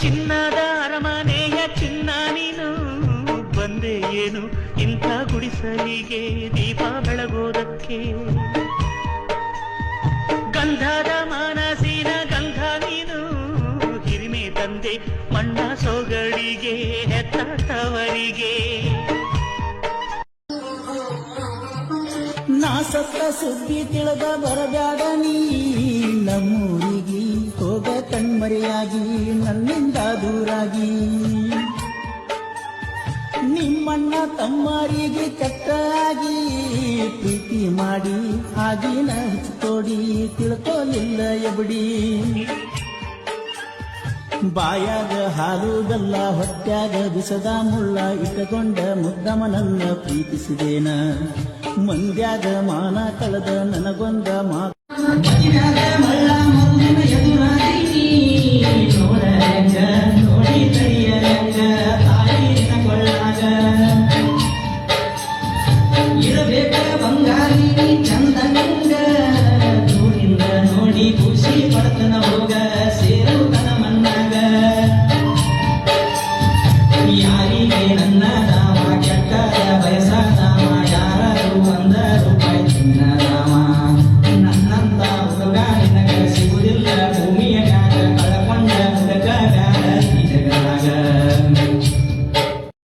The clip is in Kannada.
ಚಿನ್ನದ ಅರಮನೆಯ ಚಿನ್ನ ನೀನು ಬಂದೆ ಏನು ಇಂಥ ಗುಡಿಸಲಿಗೆ ದೀಪ ಬೆಳಗೋದಕ್ಕೆ ಗಂಧದ ಮನಸ್ಸಿನ ಗಂಧ ನೀನು ಹಿರಿಮೆ ತಂದೆ ಮಣ್ಣ ಸೊಗಡಿಗೆ ಹೆತ್ತವರಿಗೆ ನಾ ಸತ್ತ ಸುದ್ದಿ ತಿಳಿದ ಬರಬ್ಯಾಡ ನೀ ನಮ್ಮೂರಿಗೆ ಹೋಗ ಕಣ್ಮರೆಯಾಗಿ ನನ್ನಿಂದ ದೂರಾಗಿ ನಿಮ್ಮಣ್ಣ ತಮ್ಮರಿಗೆ ಕೆಟ್ಟಾಗಿ ಪ್ರೀತಿ ಮಾಡಿ ಆಗಿನ ತೋಡಿ ತಿಳ್ಕೋಲಿಲ್ಲ ಎಬಡಿ ಬಾಯಾಗ ಹಾಲು ಬೆಲ್ಲ ಹೊಟ್ಯಾಗ ಬಿಸದ ಮುಳ್ಳ ಇಟ್ಟಕೊಂಡ ಮುದ್ದಮನನ್ನ ಪ್ರೀತಿಸಿದೇನ ಮಂದ್ಯಾಗ ಮಾನ ಕಳೆದ ನನಗೊಂದ ಮಾತು